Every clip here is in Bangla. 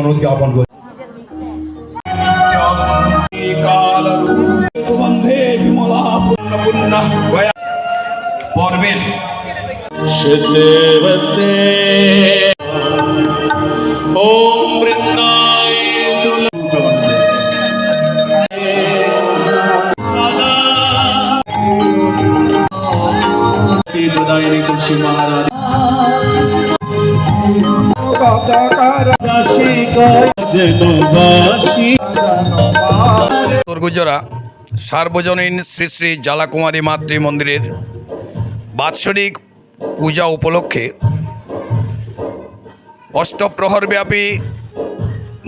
অনুরোধ জ্ঞাপন করি। পর্বের ओम वृंदाय प्रदायिनी तुलसी महाराज উত্তরগুজরা সার্বজনীন শ্রী শ্রী জ্বালাকুমারী মাতৃ মন্দিরের বাৎসরিক পূজা উপলক্ষে অষ্টপ্রহরব্যাপী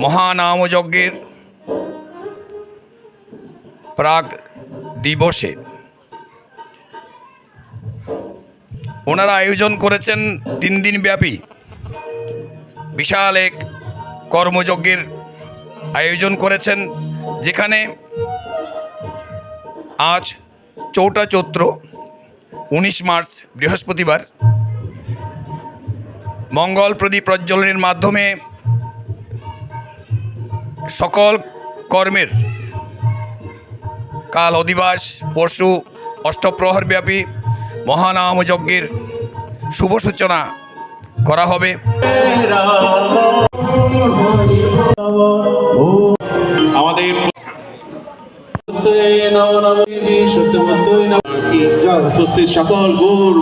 মহানামযজ্ঞের প্রাক দিবসে ওনারা আয়োজন করেছেন 3 দিন ব্যাপী বিশাল এক কর্মযজ্ঞের আয়োজন করেছেন, যেখানে আজ 4টা চৈত্র 19 মার্চ বৃহস্পতিবার মঙ্গল প্রদীপ প্রজ্বলনের মাধ্যমে সকল কর্মের কাল অধিবাস পরশু অষ্টপ্রহরব্যাপী মহানামযজ্ঞের শুভ সূচনা করা হবে। আমাদের উপস্থিত সকল গৌর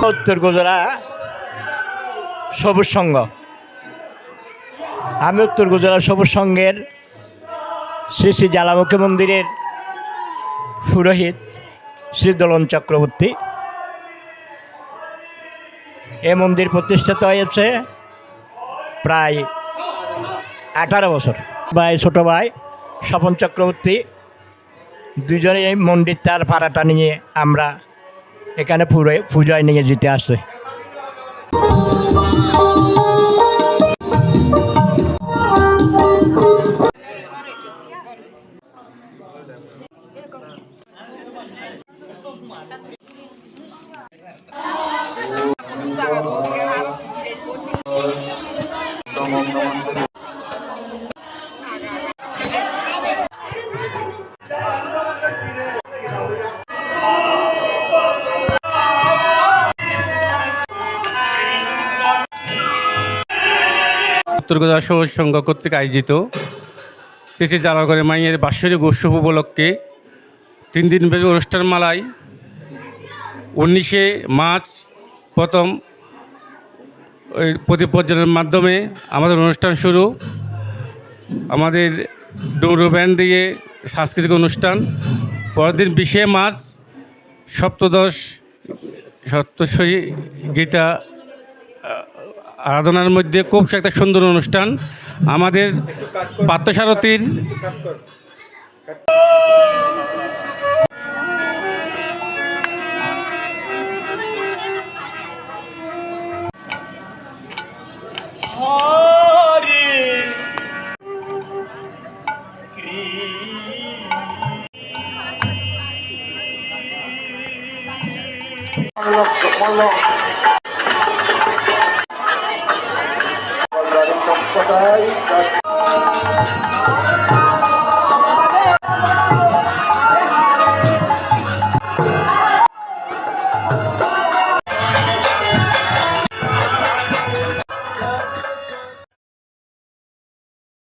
উত্তরগুজরা সবুজ সংঘ। আমি উত্তরগুজরা সবুজ সংঘের শ্রী শ্রী জ্বালামুখী মন্দিরের পুরোহিত শ্রী দোলন চক্রবর্তী। এ মন্দির প্রতিষ্ঠিত হয়েছে প্রায় 18 বছর। ভাই ছোট ভাই স্বপন চক্রবর্তী দুজনে এই মন্দির তার ভাড়াটা নিয়ে আমরা এখানে পূজায় নিয়ে যেতে আসে। উত্তরগুজরা সবুজ সংঘ কর্তৃক আয়োজিত শ্রী শ্রী জ্বালাকুমারী মায়ের বাৎসরিক উৎসব উপলক্ষে 3 দিনব্যাপী অনুষ্ঠানমালায় 19শে মার্চ প্রথম ওই প্রদীপ প্রজ্বলনের মাধ্যমে আমাদের অনুষ্ঠান শুরু। আমাদের ডমরু ব্যান্ড দিয়ে সাংস্কৃতিক অনুষ্ঠান। পরের দিন 20শে মার্চ সপ্তদশ সপ্তশী গীতা আরাধনার মধ্যে খুব একটা সুন্দর অনুষ্ঠান। আমাদের পার্থসারথীর Bye.